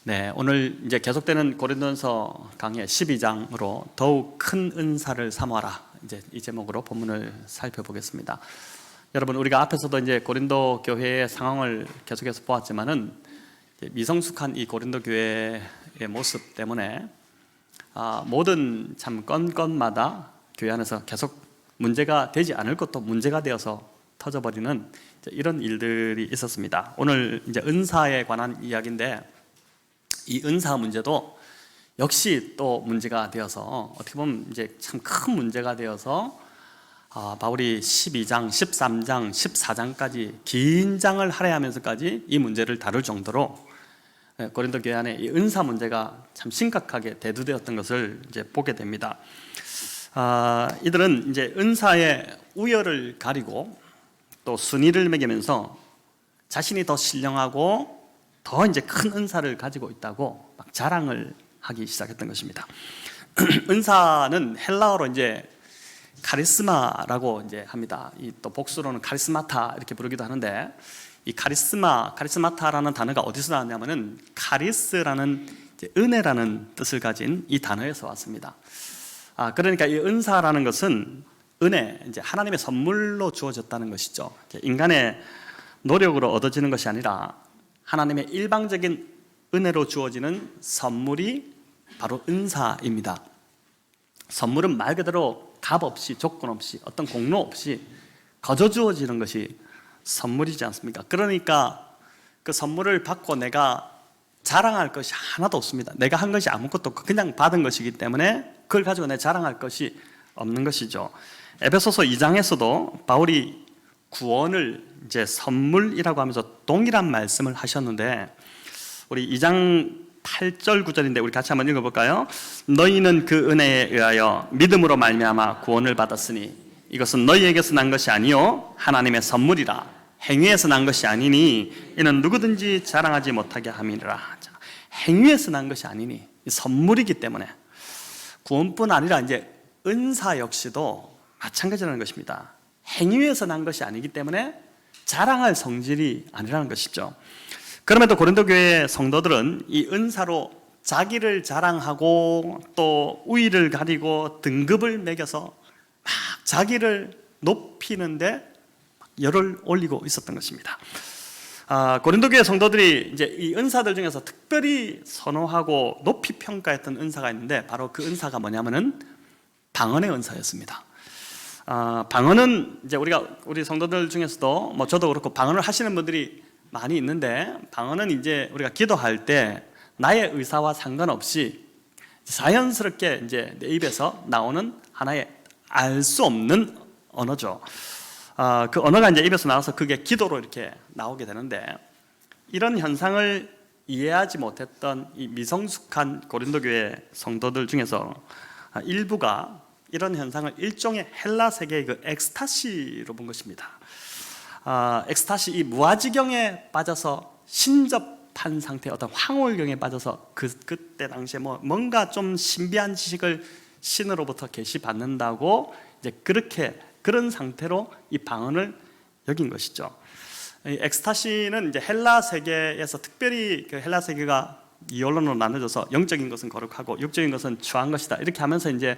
네, 오늘 이제 계속되는 고린도전서 강의 12장으로 더욱 큰 은사를 사모하라, 이제 이 제목으로 본문을 살펴보겠습니다. 여러분, 우리가 앞에서도 이제 고린도 교회의 상황을 계속해서 보았지만은 미성숙한 이 고린도 교회의 모습 때문에 모든 참 건건마다 교회 안에서 계속 문제가 되지 않을 것도 문제가 되어서 터져버리는 이런 일들이 있었습니다. 오늘 이제 은사에 관한 이야기인데, 이 은사 문제도 역시 또 문제가 되어서 어떻게 보면 이제 참 큰 문제가 되어서 바울이 12장, 13장, 14장까지 긴 장을 할애하면서까지 이 문제를 다룰 정도로 고린도 교회 안에 이 은사 문제가 참 심각하게 대두되었던 것을 이제 보게 됩니다. 이들은 이제 은사의 우열을 가리고 또 순위를 매기면서 자신이 더 신령하고 더 이제 큰 은사를 가지고 있다고 막 자랑을 하기 시작했던 것입니다. 은사는 헬라어로 이제 카리스마라고 이제 합니다. 또 복수로는 카리스마타 이렇게 부르기도 하는데, 이 카리스마타라는 단어가 어디서 나왔냐면은 카리스라는 이제 은혜라는 뜻을 가진 이 단어에서 왔습니다. 그러니까 이 은사라는 것은 은혜, 이제 하나님의 선물로 주어졌다는 것이죠. 인간의 노력으로 얻어지는 것이 아니라 하나님의 일방적인 은혜로 주어지는 선물이 바로 은사입니다. 선물은 말 그대로 값 없이, 조건 없이, 어떤 공로 없이 거저 주어지는 것이 선물이지 않습니까? 그러니까 그 선물을 받고 내가 자랑할 것이 하나도 없습니다. 내가 한 것이 아무것도 없고 그냥 받은 것이기 때문에 그걸 가지고 내가 자랑할 것이 없는 것이죠. 에베소서 2장에서도 바울이 구원을 이제 선물이라고 하면서 동일한 말씀을 하셨는데, 우리 2장 8절 9절인데 우리 같이 한번 읽어볼까요? 너희는 그 은혜에 의하여 믿음으로 말미암아 구원을 받았으니 이것은 너희에게서 난 것이 아니요 하나님의 선물이라. 행위에서 난 것이 아니니 이는 누구든지 자랑하지 못하게 함이니라. 행위에서 난 것이 아니니 선물이기 때문에, 구원뿐 아니라 이제 은사 역시도 마찬가지라는 것입니다. 행위에서 난 것이 아니기 때문에 자랑할 성질이 아니라는 것이죠. 그럼에도 고린도 교회 성도들은 이 은사로 자기를 자랑하고 또 우위를 가리고 등급을 매겨서 막 자기를 높이는데 열을 올리고 있었던 것입니다. 고린도 교회 성도들이 이제 이 은사들 중에서 특별히 선호하고 높이 평가했던 은사가 있는데, 바로 그 은사가 뭐냐면은 방언의 은사였습니다. 방언은 이제 우리 성도들 중에서도 저도 그렇고 방언을 하시는 분들이 많이 있는데, 방언은 이제 우리가 기도할 때 나의 의사와 상관없이 자연스럽게 이제 내 입에서 나오는 하나의 알 수 없는 언어죠. 그 언어가 이제 입에서 나와서 그게 기도로 이렇게 나오게 되는데, 이런 현상을 이해하지 못했던 이 미성숙한 고린도 교회 성도들 중에서 일부가 이런 현상을 일종의 헬라 세계의 그 엑스타시로 본 것입니다. 엑스타시, 이 무아지경에 빠져서 신접한 상태, 어떤 황홀경에 빠져서 그때 당시에 뭔가 좀 신비한 지식을 신으로부터 계시받는다고 이제 그런 상태로 이 방언을 여긴 것이죠. 이 엑스타시는 이제 헬라 세계에서 특별히 그 헬라 세계가 이원론으로 나눠져서 영적인 것은 거룩하고 육적인 것은 추한 것이다, 이렇게 하면서 이제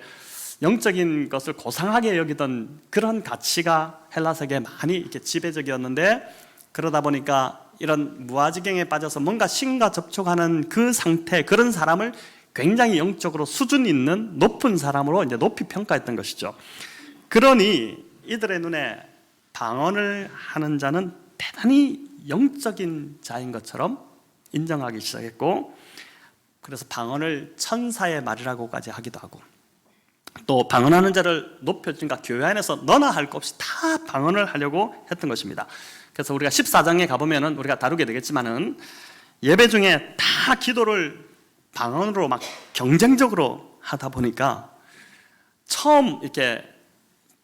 영적인 것을 고상하게 여기던 그런 가치가 헬라 세계에 많이 이렇게 지배적이었는데, 그러다 보니까 이런 무아지경에 빠져서 뭔가 신과 접촉하는 그 상태, 그런 사람을 굉장히 영적으로 수준 있는 높은 사람으로 이제 높이 평가했던 것이죠. 그러니 이들의 눈에 방언을 하는 자는 대단히 영적인 자인 것처럼 인정하기 시작했고, 그래서 방언을 천사의 말이라고까지 하기도 하고, 또 방언하는 자를 높여주니까 교회 안에서 너나 할 것 없이 다 방언을 하려고 했던 것입니다. 그래서 우리가 14장에 가보면은 우리가 다루게 되겠지만은, 예배 중에 다 기도를 방언으로 막 경쟁적으로 하다 보니까 처음 이렇게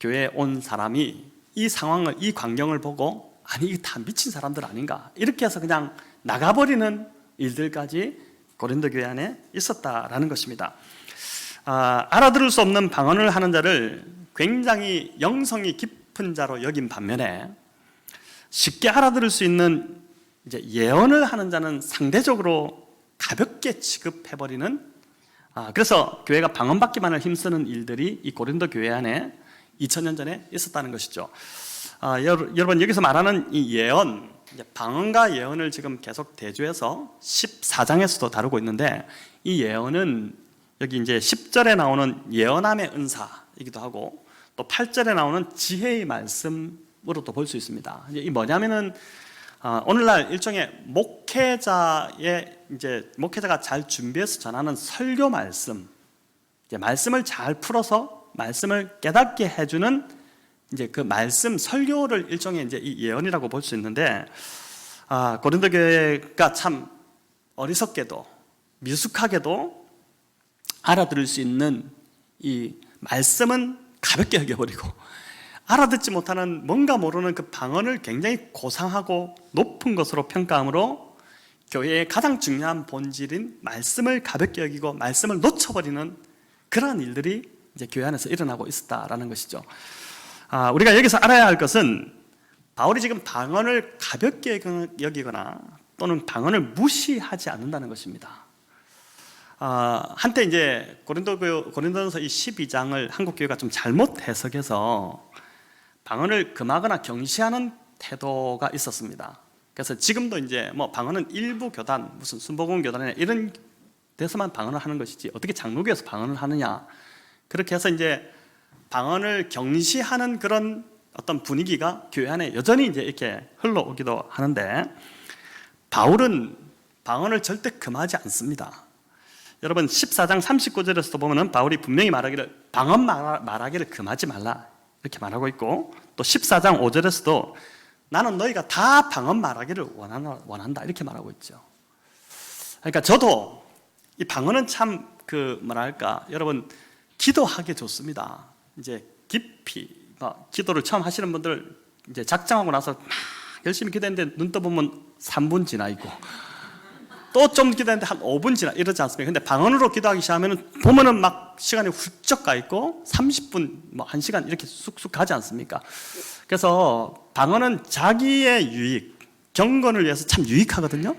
교회에 온 사람이 이 상황을, 이 광경을 보고 아니 이게 다 미친 사람들 아닌가, 이렇게 해서 그냥 나가버리는 일들까지 고린도 교회 안에 있었다라는 것입니다. 알아들을 수 없는 방언을 하는 자를 굉장히 영성이 깊은 자로 여긴 반면에, 쉽게 알아들을 수 있는 이제 예언을 하는 자는 상대적으로 가볍게 취급해버리는, 그래서 교회가 방언받기만을 힘쓰는 일들이 이 고린도 교회 안에 2000년 전에 있었다는 것이죠. 여러분, 여기서 말하는 이 예언, 방언과 예언을 지금 계속 대조해서 14장에서도 다루고 있는데, 이 예언은 여기 이제 10절에 나오는 예언함의 은사이기도 하고, 또 8절에 나오는 지혜의 말씀으로도 볼 수 있습니다. 이 뭐냐면은 오늘날 일종의 목회자가 잘 준비해서 전하는 설교 말씀, 말씀을 잘 풀어서 말씀을 깨닫게 해주는 이제 그 말씀 설교를 일종의 이제 이 예언이라고 볼 수 있는데, 고린도 교회가 참 어리석게도 미숙하게도 알아들을 수 있는 이 말씀은 가볍게 여겨버리고, 알아듣지 못하는 뭔가 모르는 그 방언을 굉장히 고상하고 높은 것으로 평가함으로 교회의 가장 중요한 본질인 말씀을 가볍게 여기고 말씀을 놓쳐버리는 그러한 일들이 이제 교회 안에서 일어나고 있었다라는 것이죠. 우리가 여기서 알아야 할 것은 바울이 지금 방언을 가볍게 여기거나 또는 방언을 무시하지 않는다는 것입니다. 한때 이제 고린도전서 이 12장을 한국 교회가 좀 잘못 해석해서 방언을 금하거나 경시하는 태도가 있었습니다. 그래서 지금도 이제 뭐 방언은 일부 교단, 무슨 순복음 교단이나 이런 데서만 방언을 하는 것이지 어떻게 장로교에서 방언을 하느냐, 그렇게 해서 이제 방언을 경시하는 그런 어떤 분위기가 교회 안에 여전히 이제 이렇게 흘러오기도 하는데, 바울은 방언을 절대 금하지 않습니다. 여러분 14장 39절에서도 보면은 바울이 분명히 말하기를 방언 말하기를 금하지 말라 이렇게 말하고 있고, 또 14장 5절에서도 나는 너희가 다 방언 말하기를 원한다 이렇게 말하고 있죠. 그러니까 저도 이 방언은 참 여러분 기도하기 좋습니다. 이제 깊이 기도를 처음 하시는 분들 이제 작정하고 나서 막 열심히 기도했는데 눈 떠보면 3분 지나 있고 또 좀 기도했는데 한 5분 지나 이러지 않습니까? 근데 방언으로 기도하기 시작하면 보면은 막 시간이 훌쩍 가 있고 30분, 뭐 1시간 이렇게 쑥쑥 가지 않습니까? 그래서 방언은 자기의 유익, 경건을 위해서 참 유익하거든요.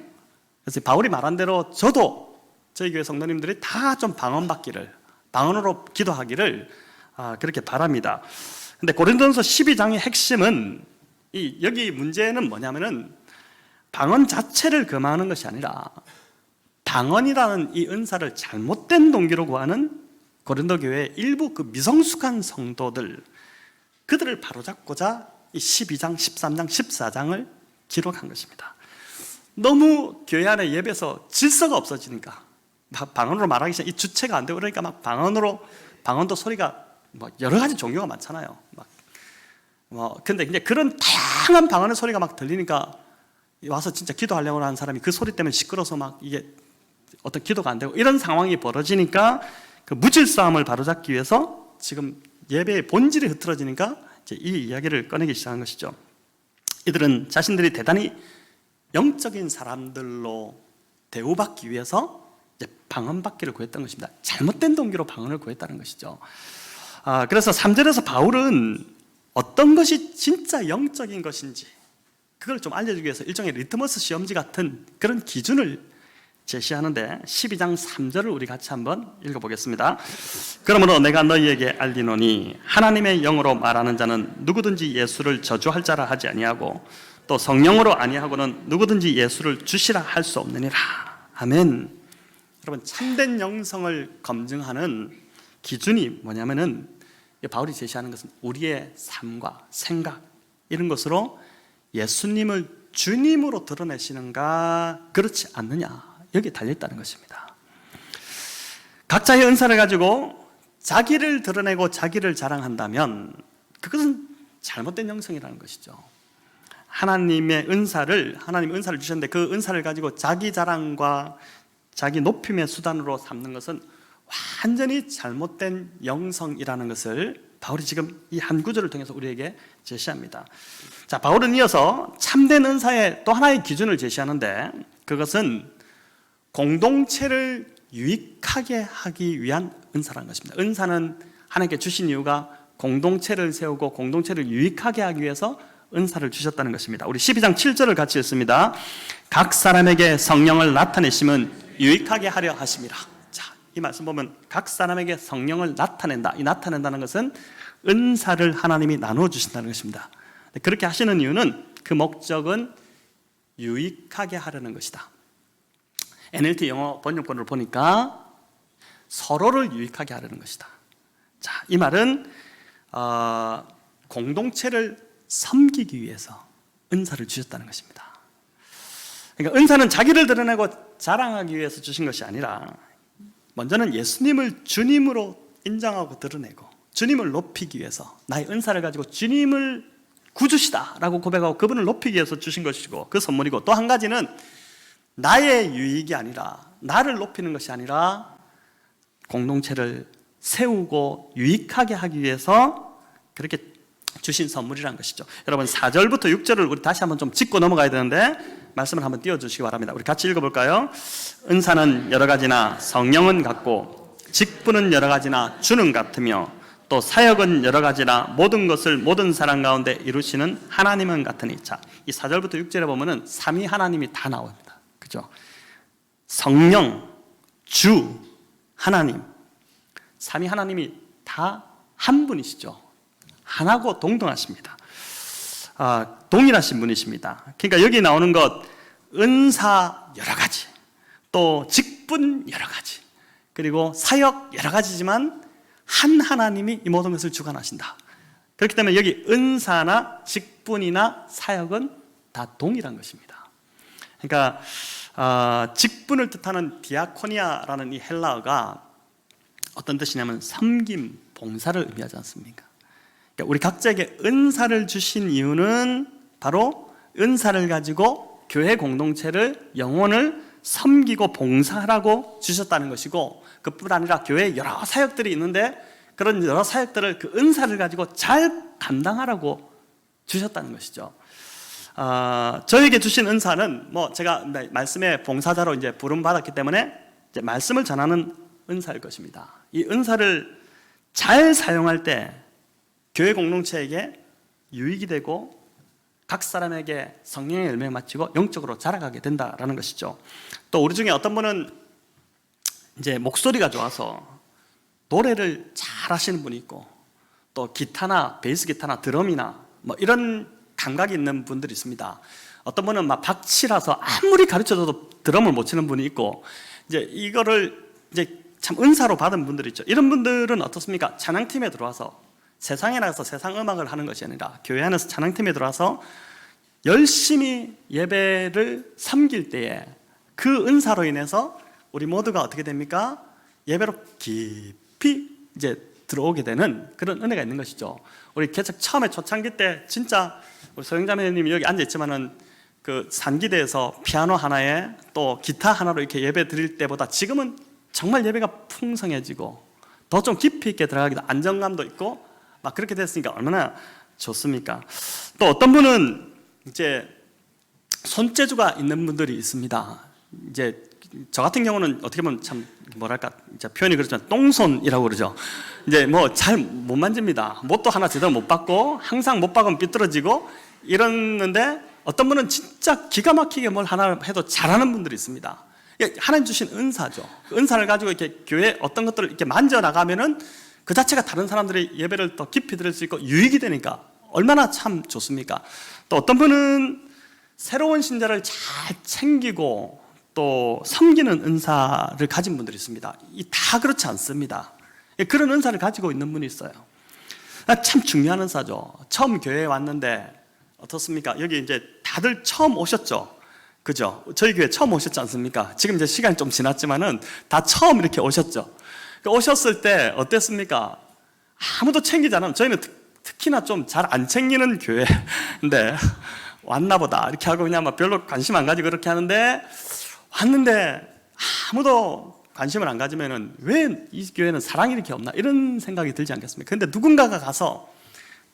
그래서 바울이 말한 대로 저도 저희 교회 성도님들이 다 좀 방언으로 기도하기를 그렇게 바랍니다. 근데 고린도전서 12장의 핵심은 여기 문제는 뭐냐면은 방언 자체를 금하는 것이 아니라 방언이라는 이 은사를 잘못된 동기로 구하는 고린도 교회의 일부 그 미성숙한 성도들, 그들을 바로잡고자 이 12장, 13장, 14장을 기록한 것입니다. 너무 교회 안에 예배에서 질서가 없어지니까 막 방언으로 말하기 시작, 이 주체가 안 되고 그러니까 막 방언도 소리가 뭐 여러 가지 종류가 많잖아요. 근데 이제 그런 다양한 방언의 소리가 막 들리니까 와서 진짜 기도하려고 하는 사람이 그 소리 때문에 시끄러워서 막 이게 어떤 기도가 안 되고 이런 상황이 벌어지니까 그 무질서함을 바로잡기 위해서 지금 예배의 본질이 흐트러지니까 이제 이 이야기를 꺼내기 시작한 것이죠. 이들은 자신들이 대단히 영적인 사람들로 대우받기 위해서 이제 방언받기를 구했던 것입니다. 잘못된 동기로 방언을 구했다는 것이죠. 그래서 3절에서 바울은 어떤 것이 진짜 영적인 것인지 그걸 좀 알려주기 위해서 일종의 리트머스 시험지 같은 그런 기준을 제시하는데 12장 3절을 우리 같이 한번 읽어보겠습니다. 그러므로 내가 너희에게 알리노니 하나님의 영으로 말하는 자는 누구든지 예수를 저주할 자라 하지 아니하고 또 성령으로 아니하고는 누구든지 예수를 주시라 할 수 없느니라. 아멘. 여러분, 참된 영성을 검증하는 기준이 뭐냐면은 바울이 제시하는 것은 우리의 삶과 생각 이런 것으로 예수님을 주님으로 드러내시는가 그렇지 않느냐, 여기에 달려있다는 것입니다. 각자의 은사를 가지고 자기를 드러내고 자기를 자랑한다면 그것은 잘못된 영성이라는 것이죠. 하나님 은사를 주셨는데 그 은사를 가지고 자기 자랑과 자기 높임의 수단으로 삼는 것은 완전히 잘못된 영성이라는 것을 바울이 지금 이 한 구절을 통해서 우리에게 제시합니다. 자, 바울은 이어서 참된 은사의 또 하나의 기준을 제시하는데 그것은 공동체를 유익하게 하기 위한 은사라는 것입니다. 은사는 하나님께 주신 이유가 공동체를 세우고 공동체를 유익하게 하기 위해서 은사를 주셨다는 것입니다. 우리 12장 7절을 같이 읽습니다. 각 사람에게 성령을 나타내심은 유익하게 하려 하심이라. 자, 이 말씀 보면 각 사람에게 성령을 나타낸다. 이 나타낸다는 것은 은사를 하나님이 나누어 주신다는 것입니다. 그렇게 하시는 이유는 그 목적은 유익하게 하려는 것이다. NLT 영어 번역본을 보니까 서로를 유익하게 하려는 것이다. 자, 이 말은 공동체를 섬기기 위해서 은사를 주셨다는 것입니다. 그러니까 은사는 자기를 드러내고 자랑하기 위해서 주신 것이 아니라 먼저는 예수님을 주님으로 인정하고 드러내고 주님을 높이기 위해서 나의 은사를 가지고 주님을 구주시다라고 고백하고 그분을 높이기 위해서 주신 것이고 그 선물이고, 또 한 가지는 나의 유익이 아니라 나를 높이는 것이 아니라 공동체를 세우고 유익하게 하기 위해서 그렇게 주신 선물이라는 것이죠. 여러분 4절부터 6절을 우리 다시 한번 좀 짚고 넘어가야 되는데 말씀을 한번 띄워주시기 바랍니다. 우리 같이 읽어볼까요? 은사는 여러 가지나 성령은 같고 직분은 여러 가지나 주는 같으며 또 사역은 여러 가지나 모든 것을 모든 사람 가운데 이루시는 하나님은 같으니. 자, 이 4절부터 6절에 보면은 삼위 하나님이 다 나옵니다. 그죠? 성령, 주, 하나님, 삼위 하나님이 다 한 분이시죠. 하나고 동등하십니다. 동일하신 분이십니다. 그러니까 여기 나오는 것 은사 여러 가지, 또 직분 여러 가지, 그리고 사역 여러 가지지만 한 하나님이 이 모든 것을 주관하신다. 그렇기 때문에 여기 은사나 직분이나 사역은 다 동일한 것입니다. 그러니까 직분을 뜻하는 디아코니아라는 이 헬라어가 어떤 뜻이냐면 섬김, 봉사를 의미하지 않습니까? 그러니까 우리 각자에게 은사를 주신 이유는 바로 은사를 가지고 교회 공동체를, 영혼을 섬기고 봉사하라고 주셨다는 것이고, 그뿐 아니라 교회에 여러 사역들이 있는데 그런 여러 사역들을 그 은사를 가지고 잘 감당하라고 주셨다는 것이죠. 저에게 주신 은사는 제가 말씀의 봉사자로 이제 부름 받았기 때문에 이제 말씀을 전하는 은사일 것입니다. 이 은사를 잘 사용할 때 교회 공동체에게 유익이 되고 각 사람에게 성령의 열매를 마치고 영적으로 자라가게 된다라는 것이죠. 또 우리 중에 어떤 분은 이제 목소리가 좋아서 노래를 잘 하시는 분이 있고, 또 기타나 베이스 기타나 드럼이나 이런 감각이 있는 분들이 있습니다. 어떤 분은 막 박치라서 아무리 가르쳐줘도 드럼을 못 치는 분이 있고, 이제 이거를 이제 참 은사로 받은 분들이 있죠. 이런 분들은 어떻습니까? 찬양팀에 들어와서 세상에 나가서 세상 음악을 하는 것이 아니라 교회 안에서 찬양팀에 들어와서 열심히 예배를 섬길 때에 그 은사로 인해서 우리 모두가 어떻게 됩니까? 예배로 깊이 이제 들어오게 되는 그런 은혜가 있는 것이죠. 우리 개척 처음에 초창기 때 진짜 우리 소영자매님이 여기 앉아 있지만은 그 산기대에서 피아노 하나에 또 기타 하나로 이렇게 예배 드릴 때보다 지금은 정말 예배가 풍성해지고 더 좀 깊이 있게 들어가기도 안정감도 있고 막 그렇게 됐으니까 얼마나 좋습니까? 또 어떤 분은 이제 손재주가 있는 분들이 있습니다. 이제 저 같은 경우는 어떻게 보면 참 뭐랄까 이제 표현이 그렇지만 똥손이라고 그러죠. 이제 잘 못 만집니다. 못도 하나 제대로 못 받고 항상 못 박으면 삐뚤어지고 이러는데, 어떤 분은 진짜 기가 막히게 뭘 하나 해도 잘하는 분들이 있습니다. 하나님 주신 은사죠. 그 은사를 가지고 이렇게 교회 어떤 것들을 이렇게 만져 나가면은 그 자체가 다른 사람들이 예배를 더 깊이 들을 수 있고 유익이 되니까 얼마나 참 좋습니까? 또 어떤 분은 새로운 신자를 잘 챙기고 또 섬기는 은사를 가진 분들이 있습니다. 다 그렇지 않습니다. 그런 은사를 가지고 있는 분이 있어요. 참 중요한 은사죠. 처음 교회에 왔는데 어떻습니까? 여기 이제 다들 처음 오셨죠? 그죠? 저희 교회 처음 오셨지 않습니까? 지금 이제 시간이 좀 지났지만은 다 처음 이렇게 오셨죠? 오셨을 때 어땠습니까? 아무도 챙기지 않으면, 저희는 특히나 좀 잘 안 챙기는 교회인데 왔나 보다 이렇게 하고 그냥 별로 관심 안 가지고 그렇게 하는데, 왔는데 아무도 관심을 안 가지면은 왜 이 교회는 사랑이 이렇게 없나 이런 생각이 들지 않겠습니까? 근데 누군가가 가서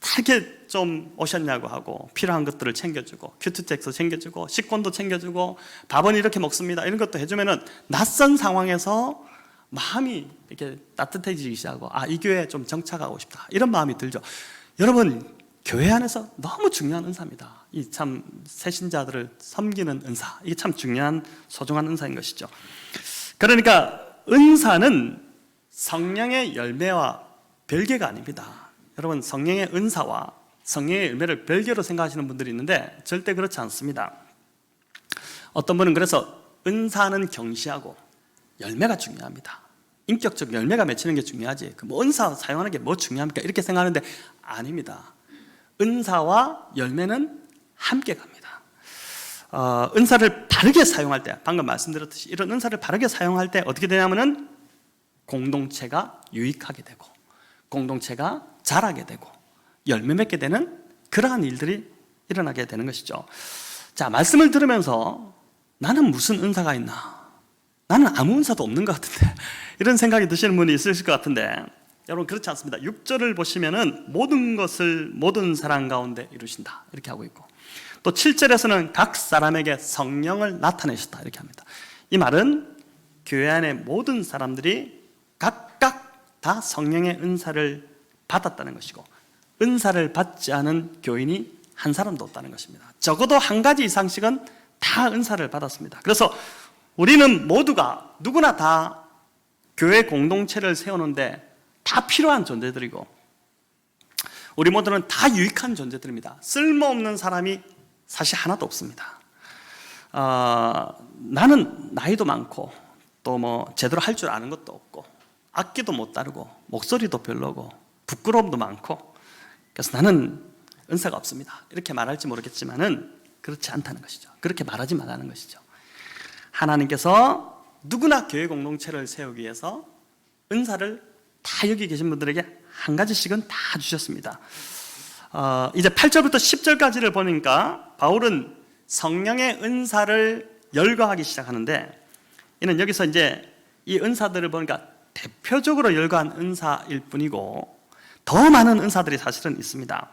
다 이렇게 좀 오셨냐고 하고 필요한 것들을 챙겨주고 큐트텍스 챙겨주고 식권도 챙겨주고 밥은 이렇게 먹습니다 이런 것도 해주면은 낯선 상황에서 마음이 이렇게 따뜻해지기 시작하고 이 교회에 좀 정착하고 싶다 이런 마음이 들죠. 여러분, 교회 안에서 너무 중요한 은사입니다. 이 참 새신자들을 섬기는 은사, 이게 참 중요한 소중한 은사인 것이죠. 그러니까 은사는 성령의 열매와 별개가 아닙니다. 여러분, 성령의 은사와 성령의 열매를 별개로 생각하시는 분들이 있는데 절대 그렇지 않습니다. 어떤 분은 그래서 은사는 경시하고 열매가 중요합니다. 인격적 열매가 맺히는 게 중요하지, 뭐 은사 사용하는 게 뭐 중요합니까? 이렇게 생각하는데 아닙니다. 은사와 열매는 함께 갑니다. 은사를 바르게 사용할 때, 방금 말씀드렸듯이 이런 은사를 바르게 사용할 때 어떻게 되냐면은 공동체가 유익하게 되고 공동체가 자라게 되고 열매 맺게 되는 그러한 일들이 일어나게 되는 것이죠. 자, 말씀을 들으면서 나는 무슨 은사가 있나? 나는 아무 은사도 없는 것 같은데 이런 생각이 드시는 분이 있으실 것 같은데, 여러분 그렇지 않습니다. 6절을 보시면은 모든 것을 모든 사람 가운데 이루신다 이렇게 하고 있고, 또 7절에서는 각 사람에게 성령을 나타내셨다 이렇게 합니다. 이 말은 교회 안의 모든 사람들이 각각 다 성령의 은사를 받았다는 것이고, 은사를 받지 않은 교인이 한 사람도 없다는 것입니다. 적어도 한 가지 이상씩은 다 은사를 받았습니다. 그래서 우리는 모두가 누구나 다 교회 공동체를 세우는데 다 필요한 존재들이고, 우리 모두는 다 유익한 존재들입니다. 쓸모없는 사람이 사실 하나도 없습니다. 나는 나이도 많고 또 뭐 제대로 할 줄 아는 것도 없고 악기도 못 다루고 목소리도 별로고 부끄러움도 많고, 그래서 나는 은사가 없습니다 이렇게 말할지 모르겠지만은 그렇지 않다는 것이죠. 그렇게 말하지 말라는 것이죠. 하나님께서 누구나 교회 공동체를 세우기 위해서 은사를 다 여기 계신 분들에게 한 가지씩은 다 주셨습니다. 이제 8절부터 10절까지를 보니까 바울은 성령의 은사를 열거하기 시작하는데, 이는 여기서 이제 이 은사들을 보니까 대표적으로 열거한 은사일 뿐이고 더 많은 은사들이 사실은 있습니다.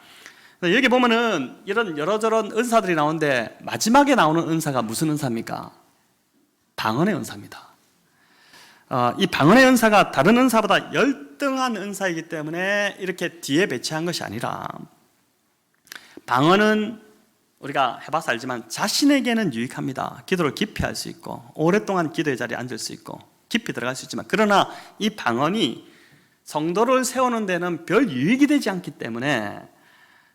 여기 보면은 이런 여러저런 은사들이 나오는데 마지막에 나오는 은사가 무슨 은사입니까? 방언의 은사입니다. 이 방언의 은사가 다른 은사보다 열등한 은사이기 때문에 이렇게 뒤에 배치한 것이 아니라, 방언은 우리가 해봐서 알지만 자신에게는 유익합니다. 기도를 깊이 할 수 있고 오랫동안 기도의 자리에 앉을 수 있고 깊이 들어갈 수 있지만, 그러나 이 방언이 성도를 세우는 데는 별 유익이 되지 않기 때문에,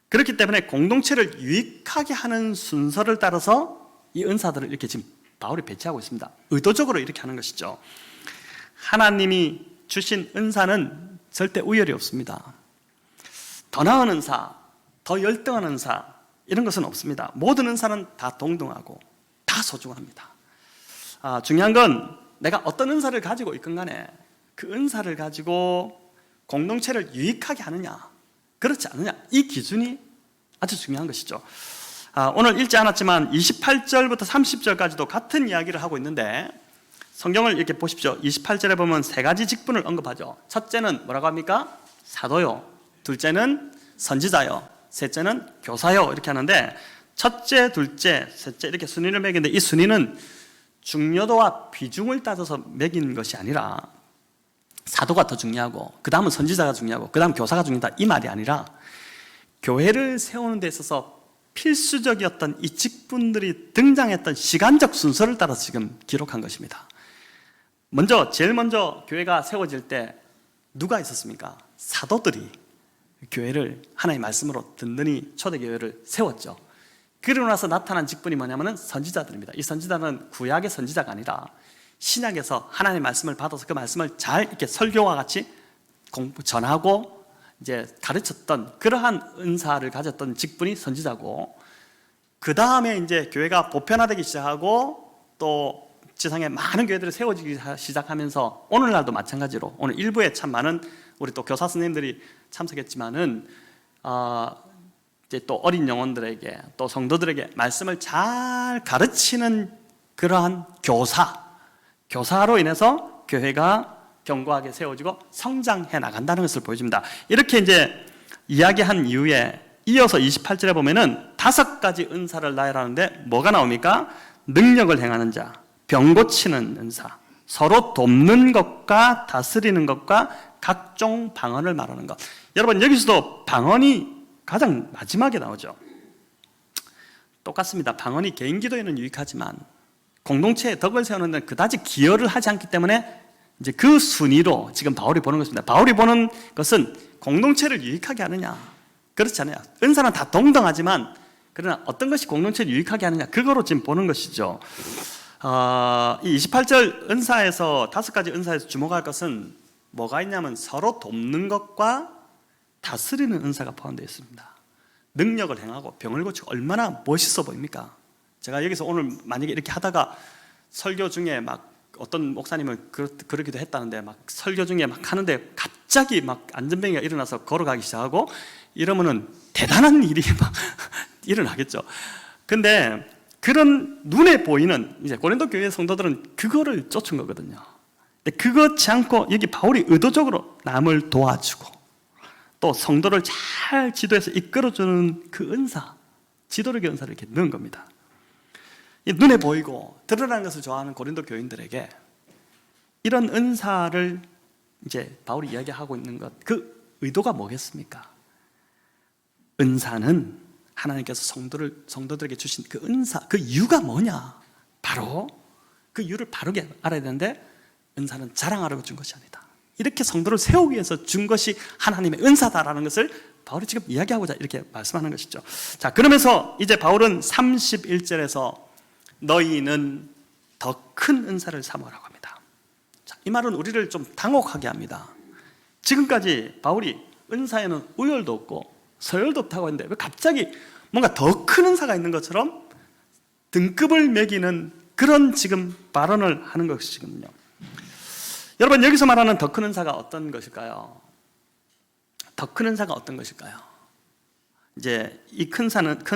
그렇기 때문에 공동체를 유익하게 하는 순서를 따라서 이 은사들을 이렇게 지금 바울이 배치하고 있습니다. 의도적으로 이렇게 하는 것이죠. 하나님이 주신 은사는 절대 우열이 없습니다. 더 나은 은사, 더 열등한 은사, 이런 것은 없습니다. 모든 은사는 다 동등하고 다 소중합니다. 중요한 건 내가 어떤 은사를 가지고 있건 간에 그 은사를 가지고 공동체를 유익하게 하느냐 그렇지 않느냐, 이 기준이 아주 중요한 것이죠. 오늘 읽지 않았지만 28절부터 30절까지도 같은 이야기를 하고 있는데, 성경을 이렇게 보십시오. 28절에 보면 세 가지 직분을 언급하죠. 첫째는 뭐라고 합니까? 사도요. 둘째는 선지자요. 셋째는 교사요. 이렇게 하는데, 첫째, 둘째, 셋째 이렇게 순위를 매기는데, 이 순위는 중요도와 비중을 따져서 매기는 것이 아니라 사도가 더 중요하고 그 다음은 선지자가 중요하고 그 다음 교사가 중요하다, 이 말이 아니라 교회를 세우는 데 있어서 필수적이었던 이 직분들이 등장했던 시간적 순서를 따라서 지금 기록한 것입니다. 제일 먼저 교회가 세워질 때 누가 있었습니까? 사도들이 교회를 하나님의 말씀으로 든든히 초대교회를 세웠죠. 그러고 나서 나타난 직분이 뭐냐면 선지자들입니다. 이 선지자는 구약의 선지자가 아니라 신약에서 하나님의 말씀을 받아서 그 말씀을 잘 이렇게 설교와 같이 전하고 이제 가르쳤던 그러한 은사를 가졌던 직분이 선지자고, 그 다음에 이제 교회가 보편화되기 시작하고 또 지상에 많은 교회들이 세워지기 시작하면서 오늘날도 마찬가지로 오늘 일부에 참 많은 우리 또 교사 선생님들이 참석했지만은 이제 또 어린 영혼들에게 또 성도들에게 말씀을 잘 가르치는 그러한 교사로 인해서 교회가 견고하게 세워지고 성장해 나간다는 것을 보여줍니다. 이렇게 이제 이야기한 이후에 이어서 28절에 보면은 5가지 은사를 나열하는데 뭐가 나옵니까? 능력을 행하는 자, 병 고치는 은사, 서로 돕는 것과 다스리는 것과 각종 방언을 말하는 것. 여러분, 여기서도 방언이 가장 마지막에 나오죠. 똑같습니다. 방언이 개인 기도에는 유익하지만 공동체에 덕을 세우는 데는 그다지 기여를 하지 않기 때문에 이제 그 순위로 지금 바울이 보는 것입니다. 바울이 보는 것은 공동체를 유익하게 하느냐, 그렇지 않아요. 은사는 다 동등하지만 그러나 어떤 것이 공동체를 유익하게 하느냐, 그거로 지금 보는 것이죠. 이 28절 은사에서 5가지 은사에서 주목할 것은 뭐가 있냐면 서로 돕는 것과 다스리는 은사가 포함되어 있습니다. 능력을 행하고 병을 고치고 얼마나 멋있어 보입니까? 제가 여기서 오늘 만약에 이렇게 하다가 설교 중에 막 어떤 목사님은 그러기도 했다는데 막 설교 중에 막 하는데 갑자기 막 안전뱅이가 일어나서 걸어가기 시작하고 이러면은 대단한 일이 막 일어나겠죠. 근데 그런 눈에 보이는 이제 고린도 교회 성도들은 그거를 쫓은 거거든요. 근데 그렇지 않고 여기 바울이 의도적으로 남을 도와주고 또 성도를 잘 지도해서 이끌어주는 그 은사, 지도력의 은사를 이렇게 넣은 겁니다. 눈에 보이고 드러나는 것을 좋아하는 고린도 교인들에게 이런 은사를 이제 바울이 이야기하고 있는 것, 그 의도가 뭐겠습니까? 은사는 하나님께서 성도들에게 주신 그 은사, 그 이유가 뭐냐? 바로 그 이유를 바르게 알아야 되는데 은사는 자랑하려고 준 것이 아니다. 이렇게 성도를 세우기 위해서 준 것이 하나님의 은사다라는 것을 바울이 지금 이야기하고자 이렇게 말씀하는 것이죠. 자, 그러면서 이제 바울은 31절에서 너희는 더 큰 은사를 사모하라고 합니다. 자, 이 말은 우리를 좀 당혹하게 합니다. 지금까지 바울이 은사에는 우열도 없고 서열도 없다고 했는데 왜 갑자기 뭔가 더 큰 은사가 있는 것처럼 등급을 매기는 그런 지금 발언을 하는 것이거든요. 여러분, 여기서 말하는 더 큰 은사가 어떤 것일까요? 더 큰 은사가 어떤 것일까요? 이제 이 큰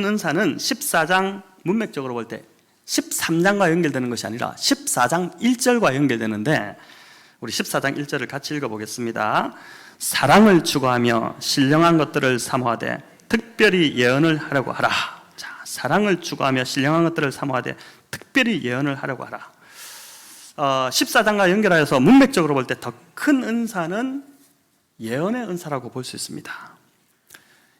은사는 14장 문맥적으로 볼 때 13장과 연결되는 것이 아니라 14장 1절과 연결되는데 우리 14장 1절을 같이 읽어보겠습니다. 사랑을 추구하며 신령한 것들을 사모하되 특별히 예언을 하려고 하라. 자, 사랑을 추구하며 신령한 것들을 사모하되 특별히 예언을 하려고 하라. 14장과 연결하여서 문맥적으로 볼 때 더 큰 은사는 예언의 은사라고 볼 수 있습니다.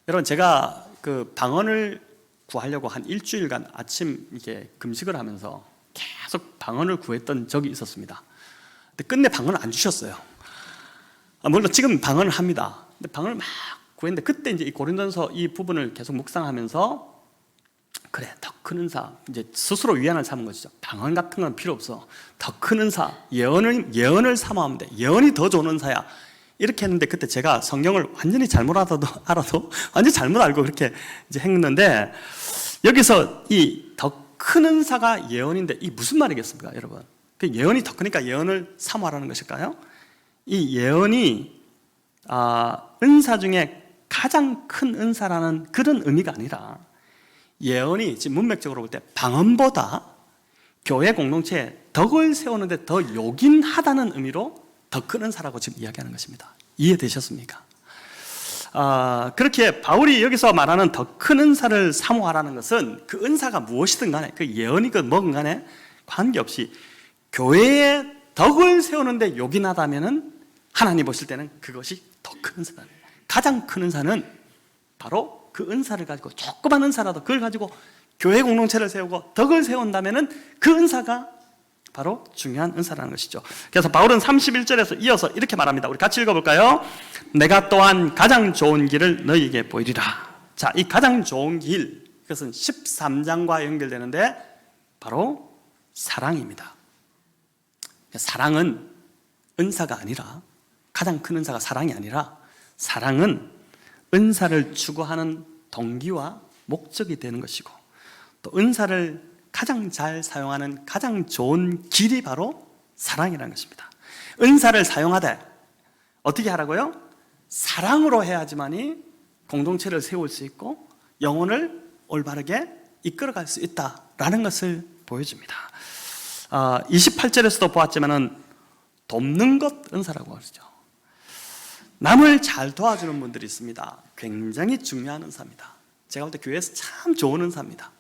여러분, 제가 그 방언을 구하려고 한 일주일간 아침 이게 금식을 하면서 계속 방언을 구했던 적이 있었습니다. 근데 끝내 방언을 안 주셨어요. 물론 지금 방언을 합니다. 근데 방언을 막 구했는데 그때 이제 이 고린도전서 이 부분을 계속 묵상하면서 그래, 더 큰 은사, 이제 스스로 위안을 삼은 것이죠. 방언 같은 건 필요 없어. 더 큰 은사, 예언을 사모하면 돼. 예언이 더 좋은 은사야. 이렇게 했는데 그때 제가 성경을 완전히 잘못 알아도 완전히 잘못 알고 그렇게 이제 했는데 여기서 이 더 큰 은사가 예언인데 이 무슨 말이겠습니까, 여러분? 그 예언이 더 크니까 예언을 사모하라는 것일까요? 이 예언이 은사 중에 가장 큰 은사라는 그런 의미가 아니라 예언이 지금 문맥적으로 볼 때 방언보다 교회 공동체에 덕을 세우는데 더 요긴하다는 의미로 더 큰 은사라고 지금 이야기하는 것입니다. 이해되셨습니까? 그렇게 바울이 여기서 말하는 더 큰 은사를 사모하라는 것은 그 은사가 무엇이든 간에 그 예언이든 뭐든 간에 관계없이 교회에 덕을 세우는데 요긴하다면은 하나님 보실 때는 그것이 더 큰 은사다. 가장 큰 은사는 바로 그 은사를 가지고 조그만 은사라도 그걸 가지고 교회 공동체를 세우고 덕을 세운다면은 그 은사가 바로 중요한 은사라는 것이죠. 그래서 바울은 31절에서 이어서 이렇게 말합니다. 우리 같이 읽어볼까요? 내가 또한 가장 좋은 길을 너희에게 보이리라. 자, 이 가장 좋은 길, 이것은 13장과 연결되는데 바로 사랑입니다. 사랑은 은사가 아니라, 가장 큰 은사가 사랑이 아니라 사랑은 은사를 추구하는 동기와 목적이 되는 것이고 또 은사를 가장 잘 사용하는 가장 좋은 길이 바로 사랑이라는 것입니다. 은사를 사용하되 어떻게 하라고요? 사랑으로 해야지만이 공동체를 세울 수 있고 영혼을 올바르게 이끌어갈 수 있다라는 것을 보여줍니다. 28절에서도 보았지만은 돕는 것 은사라고 하죠. 남을 잘 도와주는 분들이 있습니다. 굉장히 중요한 은사입니다. 제가 볼 때 교회에서 참 좋은 은사입니다.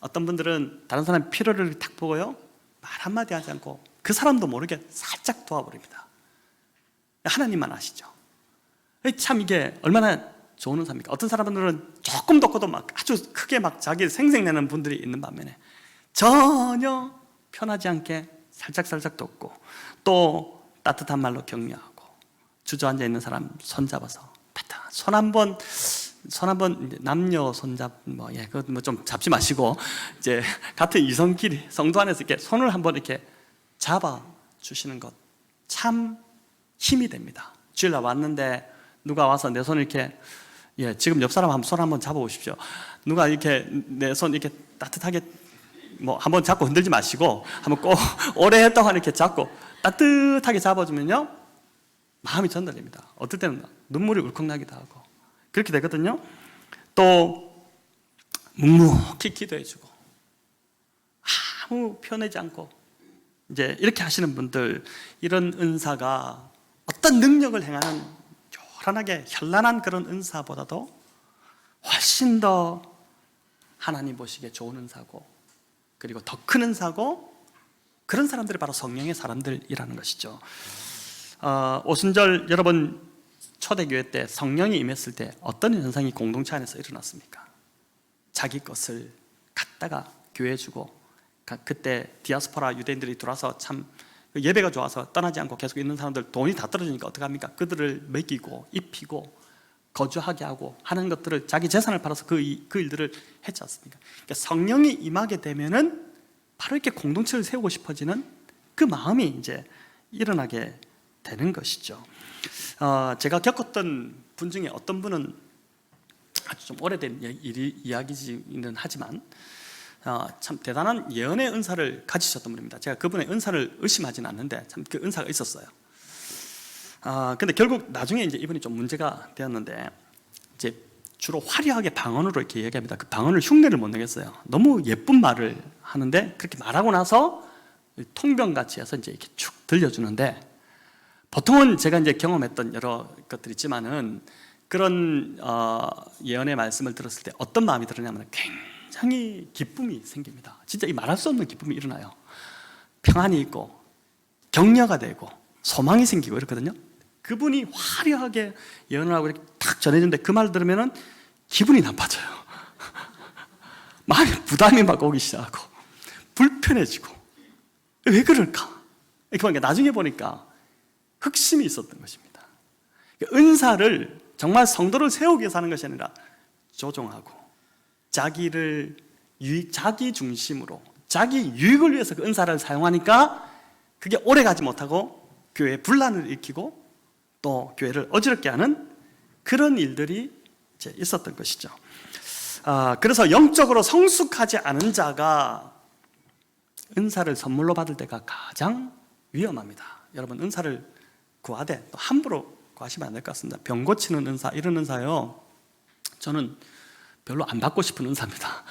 어떤 분들은 다른 사람 필요를 딱 보고요, 말 한마디 하지 않고 그 사람도 모르게 살짝 도와버립니다. 하나님만 아시죠? 참 이게 얼마나 좋은 은사입니까? 어떤 사람들은 조금 덮고도 막 아주 크게 막 자기 생색내는 분들이 있는 반면에 전혀 편하지 않게 살짝살짝 덮고 또 따뜻한 말로 격려하고 주저앉아 있는 사람 손잡아서 손 한번 남녀 손잡 그것 좀 잡지 마시고 이제 같은 이성끼리 성도 안에서 이렇게 손을 한번 이렇게 잡아 주시는 것 참 힘이 됩니다. 주일날 왔는데 누가 와서 내 손을 이렇게 지금 옆 사람 손 한번 잡아 보십시오. 누가 이렇게 내 손 이렇게 따뜻하게 한번 잡고 흔들지 마시고 한번 꼭 오랫동안 이렇게 잡고 따뜻하게 잡아주면요 마음이 전달됩니다. 어떨 때는 눈물이 울컥나기도 하고 그렇게 되거든요. 또 묵묵히 기도해주고 아무 편하지 않고 이제 이렇게 하시는 분들, 이런 은사가 어떤 능력을 행하는 요란하게 현란한 그런 은사보다도 훨씬 더 하나님 보시기에 좋은 은사고 그리고 더 큰 은사고, 그런 사람들이 바로 성령의 사람들이라는 것이죠. 오순절 여러분 초대교회 때 성령이 임했을 때 어떤 현상이 공동체 안에서 일어났습니까? 자기 것을 갖다가 교회에 주고, 그때 디아스포라 유대인들이 들어와서 참 예배가 좋아서 떠나지 않고 계속 있는 사람들 돈이 다 떨어지니까 어떡합니까? 그들을 먹이고 입히고 거주하게 하고 하는 것들을 자기 재산을 팔아서 그 일들을 했지 않습니까? 그러니까 성령이 임하게 되면은 바로 이렇게 공동체를 세우고 싶어지는 그 마음이 이제 일어나게 되는 것이죠. 제가 겪었던 분 중에 어떤 분은 아주 좀 오래된 이야기는 하지만 참 대단한 예언의 은사를 가지셨던 분입니다. 제가 그분의 은사를 의심하지는 않는데 참 그 은사가 있었어요. 근데 결국 나중에 이제 이분이 좀 문제가 되었는데, 이제 주로 화려하게 방언으로 이렇게 얘기합니다. 그 방언을 흉내를 못 내겠어요. 너무 예쁜 말을 하는데 그렇게 말하고 나서 통병같이 해서 이제 이렇게 쭉 들려주는데, 보통은 제가 이제 경험했던 여러 것들이 있지만은 그런 예언의 말씀을 들었을 때 어떤 마음이 들었냐면 굉장히 기쁨이 생깁니다. 진짜 이 말할 수 없는 기쁨이 일어나요. 평안이 있고 격려가 되고 소망이 생기고 이렇거든요. 그분이 화려하게 예언을 하고 이렇게 탁 전해주는데 그 말 들으면은 기분이 나빠져요. 마음에 부담이 막 오기 시작하고 불편해지고, 왜 그럴까? 그러니까 나중에 보니까 흑심이 있었던 것입니다. 은사를 정말 성도를 세우기 위해서 하는 것이 아니라 조종하고 자기를 자기 중심으로 자기 유익을 위해서 그 은사를 사용하니까 그게 오래 가지 못하고 교회에 분란을 일으키고 또 교회를 어지럽게 하는 그런 일들이 이제 있었던 것이죠. 그래서 영적으로 성숙하지 않은 자가 은사를 선물로 받을 때가 가장 위험합니다. 여러분, 은사를 구하되 또 함부로 구하시면 안 될 것 같습니다. 병 고치는 은사, 이런 은사요, 저는 별로 안 받고 싶은 은사입니다.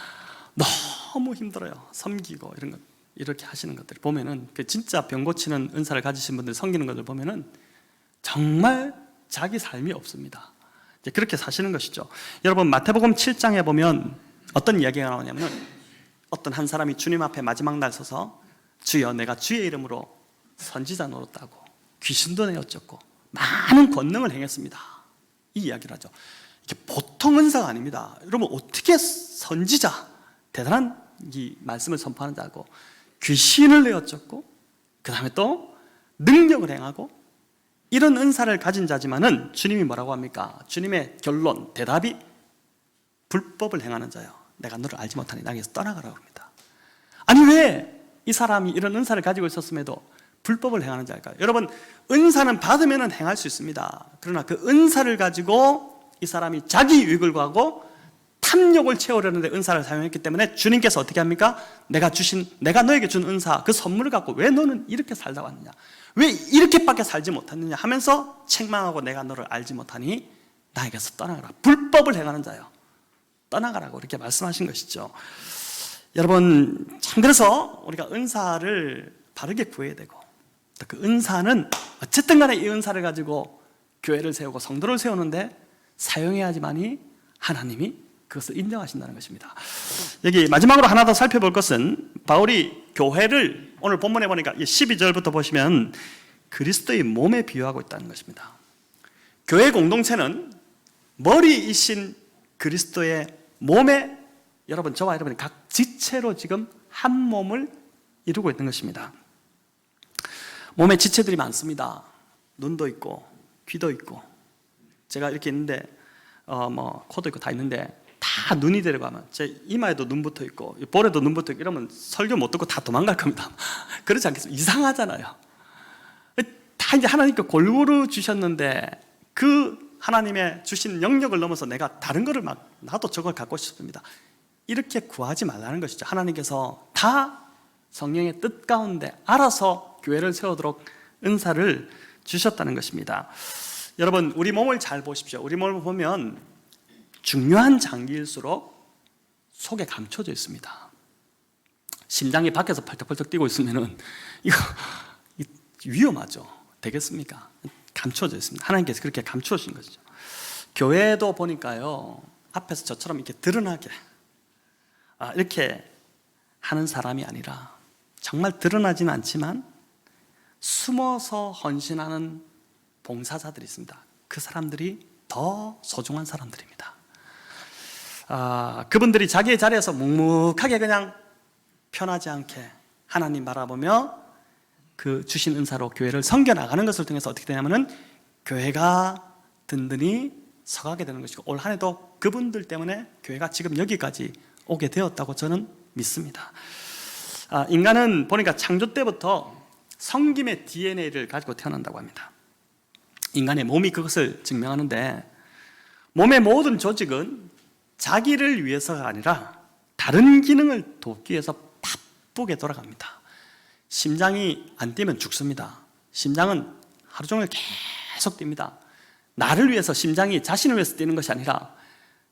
너무 힘들어요. 섬기고 이런 것, 이렇게 하시는 것들 보면은, 그 진짜 병 고치는 은사를 가지신 분들 섬기는 것을 보면은 정말 자기 삶이 없습니다. 이제 그렇게 사시는 것이죠. 여러분, 마태복음 7장에 보면 어떤 이야기가 나오냐면, 어떤 한 사람이 주님 앞에 마지막 날 서서 주여, 내가 주의 이름으로 선지자 노릇하고 귀신도 내어쫓고 많은 권능을 행했습니다, 이 이야기를 하죠. 이게 보통 은사가 아닙니다. 여러분, 어떻게 선지자, 대단한 이 말씀을 선포하는 자고 귀신을 내어쫓고 그 다음에 또 능력을 행하고 이런 은사를 가진 자지만은 주님이 뭐라고 합니까? 주님의 결론, 대답이 불법을 행하는 자요, 내가 너를 알지 못하니 나에게서 떠나가라고 합니다. 아니, 왜 이 사람이 이런 은사를 가지고 있었음에도 불법을 행하는 자일까요? 여러분, 은사는 받으면 행할 수 있습니다. 그러나 그 은사를 가지고 이 사람이 자기 유익을 구하고 탐욕을 채우려는데 은사를 사용했기 때문에 주님께서 어떻게 합니까? 내가 너에게 준 은사, 그 선물을 갖고 왜 너는 이렇게 살다 왔느냐, 왜 이렇게밖에 살지 못했느냐 하면서 책망하고, 내가 너를 알지 못하니 나에게서 떠나가라, 불법을 행하는 자요, 떠나가라고 이렇게 말씀하신 것이죠. 여러분, 참 그래서 우리가 은사를 바르게 구해야 되고, 그 은사는 어쨌든 간에 이 은사를 가지고 교회를 세우고 성도를 세우는데 사용해야지만이 하나님이 그것을 인정하신다는 것입니다. 여기 마지막으로 하나 더 살펴볼 것은, 바울이 교회를 오늘 본문에 보니까 12절부터 보시면 그리스도의 몸에 비유하고 있다는 것입니다. 교회 공동체는 머리이신 그리스도의 몸에 여러분, 저와 여러분이 각 지체로 지금 한 몸을 이루고 있는 것입니다. 몸에 지체들이 많습니다. 눈도 있고 귀도 있고, 제가 이렇게 있는데 코도 있고 다 있는데, 다 눈이 데려가면 제 이마에도 눈 붙어 있고 볼에도 눈 붙어 있고 이러면 설교 못 듣고 다 도망갈 겁니다. 그렇지 않겠습니까? 이상하잖아요. 다 이제 하나님께 골고루 주셨는데 그 하나님의 주신 영역을 넘어서 내가 다른 거를 막 나도 저걸 갖고 싶습니다. 이렇게 구하지 말라는 것이죠. 하나님께서 다 성령의 뜻 가운데 알아서 교회를 세우도록 은사를 주셨다는 것입니다. 여러분, 우리 몸을 잘 보십시오. 우리 몸을 보면 중요한 장기일수록 속에 감춰져 있습니다. 심장이 밖에서 펄떡펄떡 뛰고 있으면은 이거 위험하죠. 되겠습니까? 감춰져 있습니다. 하나님께서 그렇게 감추어 주신 것이죠. 교회도 보니까요, 앞에서 저처럼 이렇게 드러나게 이렇게 하는 사람이 아니라 정말 드러나지는 않지만 숨어서 헌신하는 봉사자들이 있습니다. 그 사람들이 더 소중한 사람들입니다. 그분들이 자기의 자리에서 묵묵하게 그냥 편하지 않게 하나님 바라보며 그 주신 은사로 교회를 섬겨나가는 것을 통해서 어떻게 되냐면은 교회가 든든히 서가게 되는 것이고, 올 한 해도 그분들 때문에 교회가 지금 여기까지 오게 되었다고 저는 믿습니다. 인간은 보니까 창조 때부터 섬김의 DNA를 가지고 태어난다고 합니다. 인간의 몸이 그것을 증명하는데, 몸의 모든 조직은 자기를 위해서가 아니라 다른 기능을 돕기 위해서 바쁘게 돌아갑니다. 심장이 안 뛰면 죽습니다. 심장은 하루 종일 계속 뜁니다. 나를 위해서, 심장이 자신을 위해서 뛰는 것이 아니라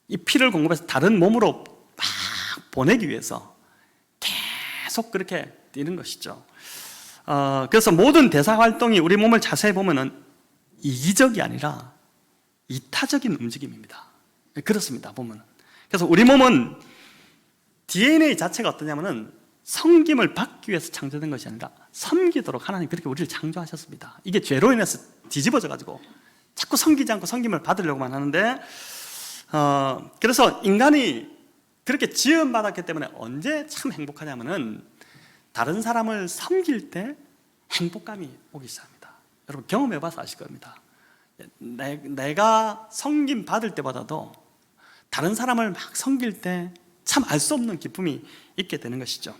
이 피를 공급해서 다른 몸으로 막 보내기 위해서 계속 그렇게 뛰는 것이죠. 그래서 모든 대사 활동이 우리 몸을 자세히 보면은 이기적이 아니라 이타적인 움직임입니다. 그렇습니다, 보면. 그래서 우리 몸은 DNA 자체가 어떠냐면은 섬김을 받기 위해서 창조된 것이 아니라 섬기도록 하나님 그렇게 우리를 창조하셨습니다. 이게 죄로 인해서 뒤집어져 가지고 자꾸 섬기지 않고 섬김을 받으려고만 하는데, 그래서 인간이 그렇게 지음받았기 때문에 언제 참 행복하냐면은 다른 사람을 섬길 때 행복감이 오기 시작합니다. 여러분 경험해봐서 아실 겁니다. 내가 섬김 받을 때보다도 다른 사람을 막 섬길 때 참 알 수 없는 기쁨이 있게 되는 것이죠.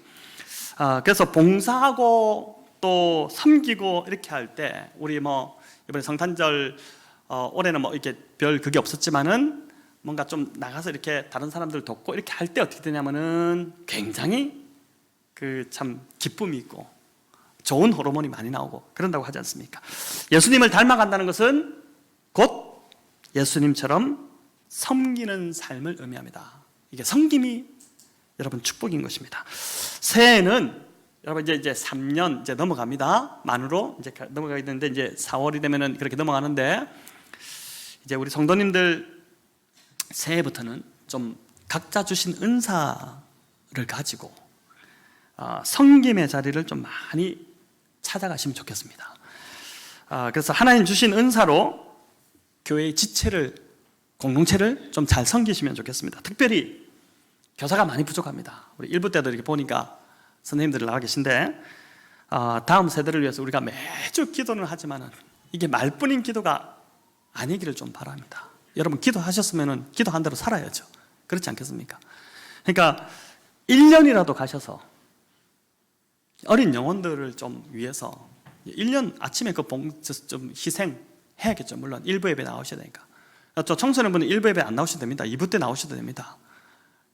그래서 봉사하고 또 섬기고 이렇게 할 때, 우리 이번에 성탄절 올해는 이렇게 별 그게 없었지만은 뭔가 좀 나가서 이렇게 다른 사람들 돕고 이렇게 할 때 어떻게 되냐면은 굉장히 그 참 기쁨이 있고 좋은 호르몬이 많이 나오고 그런다고 하지 않습니까? 예수님을 닮아간다는 것은 곧 예수님처럼 섬기는 삶을 의미합니다. 이게 섬김이 여러분 축복인 것입니다. 새해는 여러분 이제 3년 이제 넘어갑니다. 만으로 이제 넘어가게 되는데, 이제 4월이 되면은 그렇게 넘어가는데, 이제 우리 성도님들 새해부터는 좀 각자 주신 은사를 가지고 섬김의 자리를 좀 많이 찾아가시면 좋겠습니다. 그래서 하나님 주신 은사로 교회의 지체를, 공동체를 좀 잘 섬기시면 좋겠습니다. 특별히 교사가 많이 부족합니다. 우리 일부 때도 이렇게 보니까 선생님들 나와 계신데, 다음 세대를 위해서 우리가 매주 기도는 하지만은 이게 말뿐인 기도가 아니기를 좀 바랍니다. 여러분 기도하셨으면은 기도한 대로 살아야죠. 그렇지 않겠습니까? 그러니까 1년이라도 가셔서 어린 영혼들을 좀 위해서 1년 아침에 좀 희생해야겠죠. 물론 일부 예배 나오셔야 되니까. 또 청소년분은 일부 예배 안 나오셔도 됩니다. 2부 때 나오셔도 됩니다.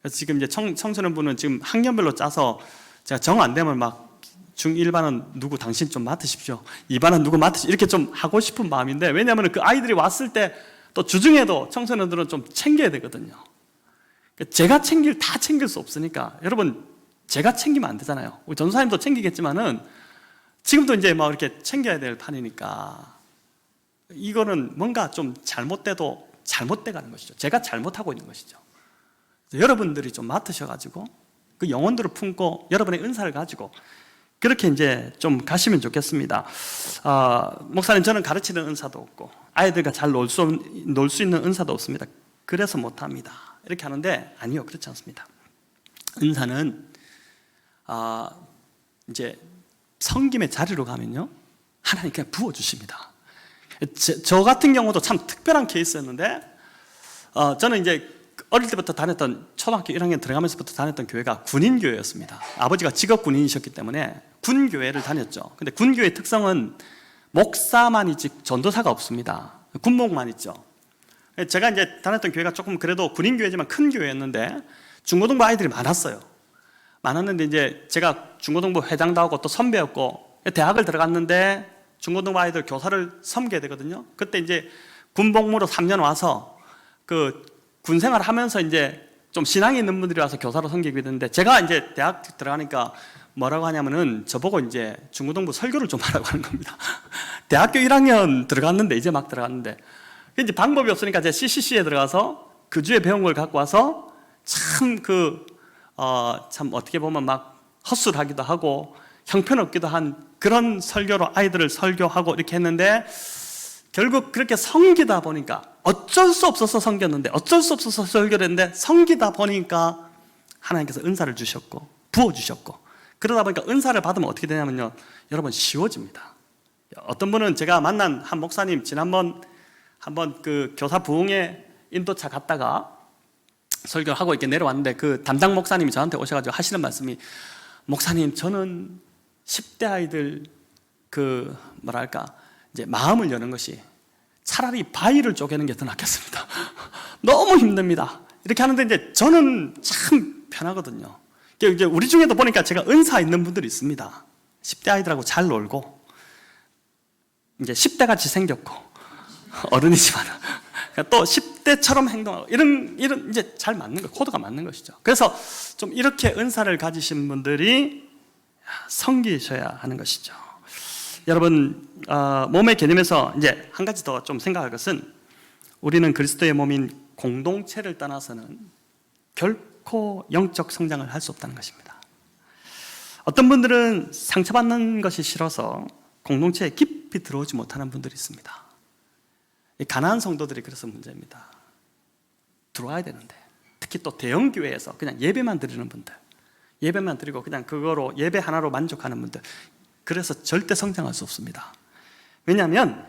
그래서 지금 이제 청소년분은 지금 학년별로 짜서 제가 정 안 되면 막 중1반은 누구 당신 좀 맡으십시오, 2반은 누구 맡으십시오, 이렇게 좀 하고 싶은 마음인데, 왜냐하면 그 아이들이 왔을 때 또 주중에도 청소년들은 좀 챙겨야 되거든요. 제가 다 챙길 수 없으니까, 여러분 제가 챙기면 안 되잖아요. 우리 전사님도 챙기겠지만은 지금도 이제 막 이렇게 챙겨야 될 판이니까, 이거는 뭔가 좀 잘못돼도 잘못돼 가는 것이죠. 제가 잘못하고 있는 것이죠. 여러분들이 좀 맡으셔가지고 그 영혼들을 품고 여러분의 은사를 가지고 그렇게 이제 좀 가시면 좋겠습니다. 목사님, 저는 가르치는 은사도 없고 아이들과 잘 놀 수 있는 은사도 없습니다. 그래서 못합니다. 이렇게 하는데 아니요, 그렇지 않습니다. 은사는 이제 성김의 자리로 가면요, 하나님께 부어주십니다. 저 같은 경우도 참 특별한 케이스였는데, 저는 이제 어릴 때부터 다녔던, 초등학교 1학년 들어가면서부터 다녔던 교회가 군인교회였습니다. 아버지가 직업 군인이셨기 때문에 군교회를 다녔죠. 근데 군교회의 특성은 목사만 있지 전도사가 없습니다. 군목만 있죠. 제가 이제 다녔던 교회가 조금 그래도 군인교회지만 큰 교회였는데 중고등부 아이들이 많았는데 이제 제가 중고등부 회장도 하고 또 선배였고, 대학을 들어갔는데 중고등부 아이들 교사를 섬겨야 되거든요. 그때 이제 군복무로 3년 와서 그 군생활 하면서 이제 좀 신앙이 있는 분들이 와서 교사로 섬기게 됐는데, 제가 이제 대학 들어가니까 뭐라고 하냐면은 저보고 이제 중고등부 설교를 좀 하라고 하는 겁니다. 대학교 1학년 들어갔는데, 이제 막 들어갔는데, 이제 방법이 없으니까 제가 CCC에 들어가서 그 주에 배운 걸 갖고 와서 참 참 어떻게 보면 막 헛술하기도 하고 형편없기도 한 그런 설교로 아이들을 설교하고 이렇게 했는데, 결국 그렇게 섬기다 보니까 어쩔 수 없어서 섬겼는데, 어쩔 수 없어서 설교를 했는데, 섬기다 보니까 하나님께서 은사를 주셨고 부어주셨고, 그러다 보니까 은사를 받으면 어떻게 되냐면요, 여러분 쉬워집니다. 어떤 분은 제가 만난 한 목사님, 지난번 한번 그 교사 부흥회 인도차 갔다가 설교를 하고 이렇게 내려왔는데, 그 담당 목사님이 저한테 오셔가지고 하시는 말씀이, 목사님, 저는 10대 아이들 이제 마음을 여는 것이 차라리 바위를 쪼개는 게 더 낫겠습니다. 너무 힘듭니다. 이렇게 하는데 이제 저는 참 편하거든요. 이제 우리 중에도 보니까 제가 은사 있는 분들이 있습니다. 10대 아이들하고 잘 놀고, 이제 10대 같이 생겼고, 어른이지만 또 10대처럼 행동하고, 이런 이제 잘 맞는 거, 코드가 맞는 것이죠. 그래서 좀 이렇게 은사를 가지신 분들이 섬기셔야 하는 것이죠. 여러분, 몸의 개념에서 이제 한 가지 더 좀 생각할 것은, 우리는 그리스도의 몸인 공동체를 떠나서는 결코 영적 성장을 할 수 없다는 것입니다. 어떤 분들은 상처받는 것이 싫어서 공동체에 깊이 들어오지 못하는 분들이 있습니다. 가난한 성도들이 그래서 문제입니다. 들어와야 되는데, 특히 또 대형교회에서 그냥 예배만 드리는 분들, 예배만 드리고 그냥 그거로 예배 하나로 만족하는 분들, 그래서 절대 성장할 수 없습니다. 왜냐하면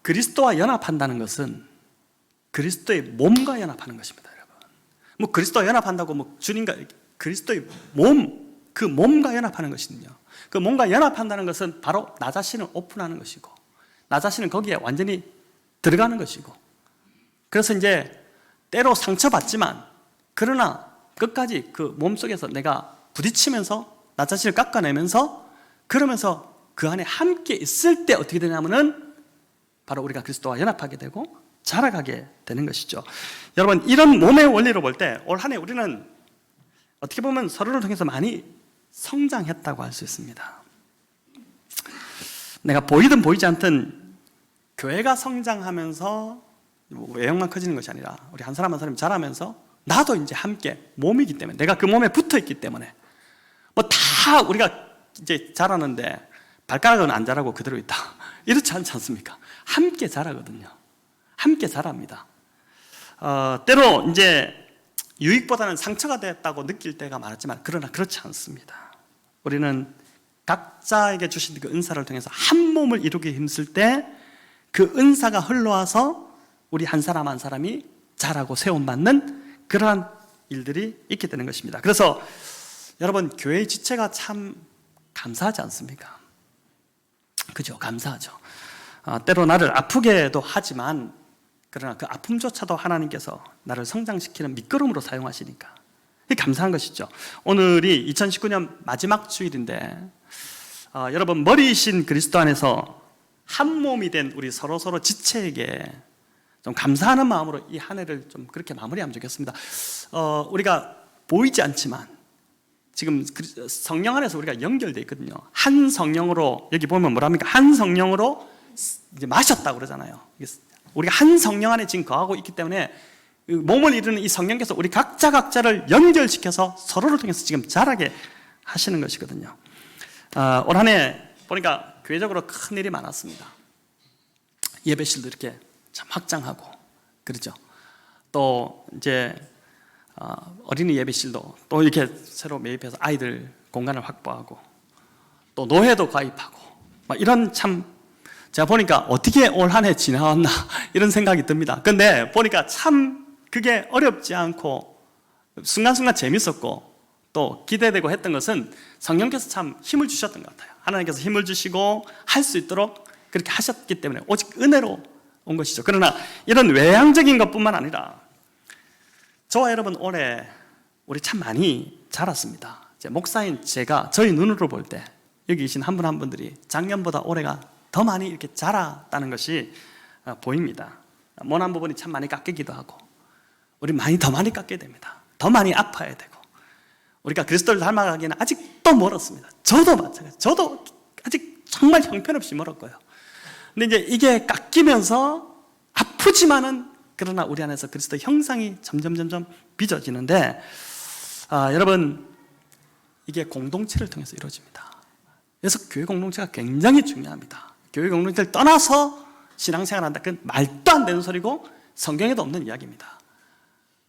그리스도와 연합한다는 것은 그리스도의 몸과 연합하는 것입니다, 여러분. 뭐 그리스도와 연합한다고 뭐 주님과 그리스도의 몸, 그 몸과 연합하는 것이거든요. 그 몸과 연합한다는 것은 바로 나 자신을 오픈하는 것이고, 나 자신은 거기에 완전히 들어가는 것이고, 그래서 이제 때로 상처받지만, 그러나 끝까지 그 몸속에서 내가 부딪히면서 나 자신을 깎아내면서, 그러면서 그 안에 함께 있을 때 어떻게 되냐면은 바로 우리가 그리스도와 연합하게 되고 자라가게 되는 것이죠. 여러분, 이런 몸의 원리로 볼 때 올 한 해 우리는 어떻게 보면 서로를 통해서 많이 성장했다고 할 수 있습니다. 내가 보이든 보이지 않든 교회가 성장하면서 외형만 커지는 것이 아니라 우리 한 사람 한 사람이 자라면서 나도 이제 함께 몸이기 때문에, 내가 그 몸에 붙어 있기 때문에 뭐 다 우리가 이제 자라는데 발가락은 안 자라고 그대로 있다, 이렇지 않지 않습니까? 함께 자라거든요. 함께 자랍니다. 때로 이제 유익보다는 상처가 됐다고 느낄 때가 많았지만, 그러나 그렇지 않습니다. 우리는 각자에게 주신 그 은사를 통해서 한 몸을 이루기 힘쓸 때 그 은사가 흘러와서 우리 한 사람 한 사람이 자라고 세움받는 그러한 일들이 있게 되는 것입니다. 그래서 여러분, 교회의 지체가 참 감사하지 않습니까? 그죠? 감사하죠. 때로 나를 아프게도 하지만, 그러나 그 아픔조차도 하나님께서 나를 성장시키는 밑거름으로 사용하시니까 감사한 것이죠. 오늘이 2019년 마지막 주일인데, 여러분, 머리이신 그리스도 안에서 한 몸이 된 우리 서로 지체에게 좀 감사하는 마음으로 이 한 해를 좀 그렇게 마무리하면 좋겠습니다. 우리가 보이지 않지만 지금 성령 안에서 우리가 연결되어 있거든요. 한 성령으로, 여기 보면 뭐랍니까? 한 성령으로 이제 마셨다고 그러잖아요. 우리가 한 성령 안에 지금 거하고 있기 때문에 몸을 이루는 이 성령께서 우리 각자를 연결시켜서 서로를 통해서 지금 자라게 하시는 것이거든요. 올 한 해 보니까 교회적으로 큰 일이 많았습니다. 예배실도 이렇게 참 확장하고 그렇죠. 또 이제 어린이 예배실도 또 이렇게 새로 매입해서 아이들 공간을 확보하고 또 노회도 가입하고 막 이런 참 제가 보니까 어떻게 올 한 해 지나왔나 이런 생각이 듭니다. 근데 보니까 참 그게 어렵지 않고 순간순간 재밌었고 또 기대되고 했던 것은 성령께서 참 힘을 주셨던 것 같아요. 하나님께서 힘을 주시고 할 수 있도록 그렇게 하셨기 때문에 오직 은혜로 온 것이죠. 그러나 이런 외향적인 것뿐만 아니라 저와 여러분 올해 우리 참 많이 자랐습니다. 목사인 제가 저희 눈으로 볼 때 여기 계신 한 분 한 분들이 작년보다 올해가 더 많이 이렇게 자랐다는 것이 보입니다. 모난 부분이 참 많이 깎이기도 하고 우리 더 많이 깎게 됩니다. 더 많이 아파야 되고 우리가 그리스도를 닮아가기에는 아직도 멀었습니다. 저도 마찬가지. 저도 아직 정말 형편없이 멀었고요. 근데 이제 이게 깎이면서 아프지만은 그러나 우리 안에서 그리스도 형상이 점점 빚어지는데 여러분 이게 공동체를 통해서 이루어집니다. 그래서 교회 공동체가 굉장히 중요합니다. 교회 공동체를 떠나서 신앙생활을 한다. 그건 말도 안 되는 소리고 성경에도 없는 이야기입니다.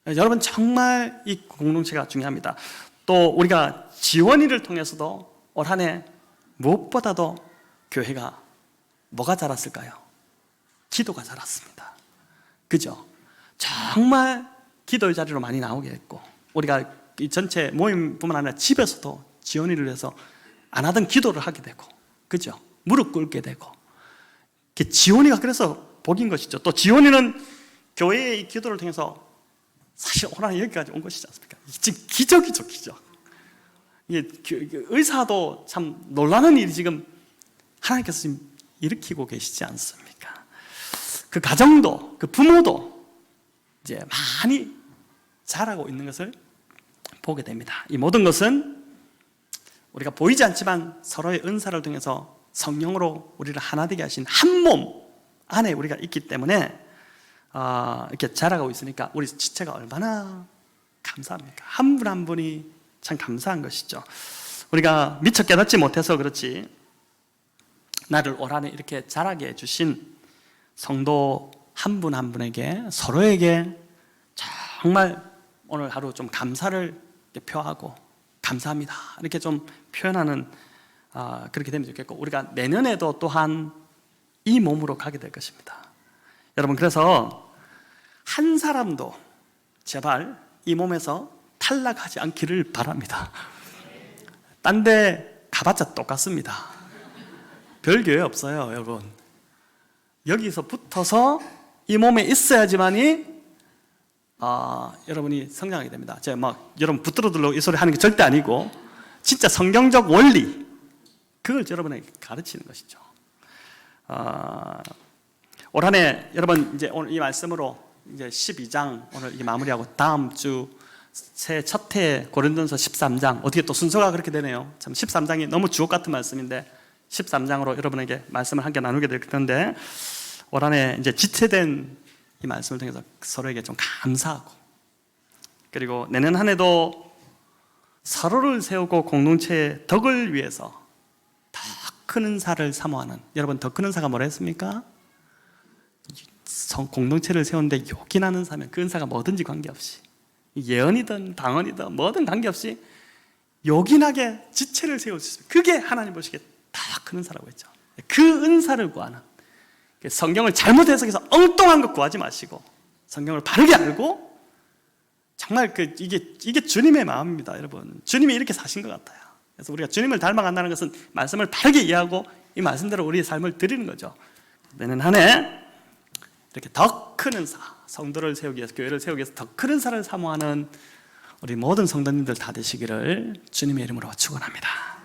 여러분 정말 이 공동체가 중요합니다. 또 우리가 지원일을 통해서도 올 한 해 무엇보다도 교회가 뭐가 자랐을까요? 기도가 자랐습니다. 그죠? 정말 기도의 자리로 많이 나오게 했고 우리가 이 전체 모임뿐만 아니라 집에서도 지원일을 해서 안 하던 기도를 하게 되고 그죠? 무릎 꿇게 되고 지원이가 그래서 복인 것이죠. 또 지원이는 교회의 기도를 통해서 사실 올 한 해 여기까지 온 것이지 않습니까? 지금 기적이죠, 기적. 이게 의사도 참 놀라는 일이 지금 하나님께서 지금 일으키고 계시지 않습니까? 그 가정도, 그 부모도 이제 많이 자라고 있는 것을 보게 됩니다. 이 모든 것은 우리가 보이지 않지만 서로의 은사를 통해서 성령으로 우리를 하나 되게 하신 한 몸 안에 우리가 있기 때문에 이렇게 자라고 있으니까 우리 지체가 얼마나 감사합니까? 한 분 한 분이 참 감사한 것이죠. 우리가 미처 깨닫지 못해서 그렇지 나를 올 한 해 이렇게 자라게 해주신 성도 한 분 한 분에게 서로에게 정말 오늘 하루 좀 감사를 표하고 감사합니다 이렇게 좀 표현하는 그렇게 되면 좋겠고 우리가 내년에도 또한 이 몸으로 가게 될 것입니다. 여러분 그래서 한 사람도 제발 이 몸에서 탈락하지 않기를 바랍니다. 딴 데 가봤자 똑같습니다. 별 교회 없어요 여러분. 여기서 붙어서 이 몸에 있어야지만이 여러분이 성장하게 됩니다. 제가 막 여러분 붙들어들려고 이 소리 하는 게 절대 아니고 진짜 성경적 원리 그걸 여러분에게 가르치는 것이죠. 올 한 해 여러분 이제 오늘 이 말씀으로 이제 12장 오늘 이게 마무리하고 다음 주 새해 첫 해 고린도전서 13장 어떻게 또 순서가 그렇게 되네요. 참 13장이 너무 주옥 같은 말씀인데 13장으로 여러분에게 말씀을 함께 나누게 될 텐데 올 한 해 이제 지체된 이 말씀을 통해서 서로에게 좀 감사하고 그리고 내년 한 해도 서로를 세우고 공동체의 덕을 위해서 더 큰 은사를 사모하는 여러분 더 큰 은사가 뭐라 했습니까? 공동체를 세우는데 요긴한 은사면 그 은사가 뭐든지 관계없이 예언이든 방언이든 뭐든 관계없이 요긴하게 지체를 세울 수 있어요. 그게 하나님 보시기에 더 큰 은사라고 했죠. 그 은사를 구하는 성경을 잘못 해석해서 엉뚱한 것 구하지 마시고 성경을 바르게 알고 정말 이게 주님의 마음입니다. 여러분 주님이 이렇게 사신 것 같아요. 그래서 우리가 주님을 닮아간다는 것은 말씀을 바르게 이해하고 이 말씀대로 우리의 삶을 드리는 거죠. 내년 한 해 이렇게 더 큰 은사 성도를 세우기 위해서 교회를 세우기 위해서 더 큰 은사를 사모하는 우리 모든 성도님들 다 되시기를 주님의 이름으로 축원합니다.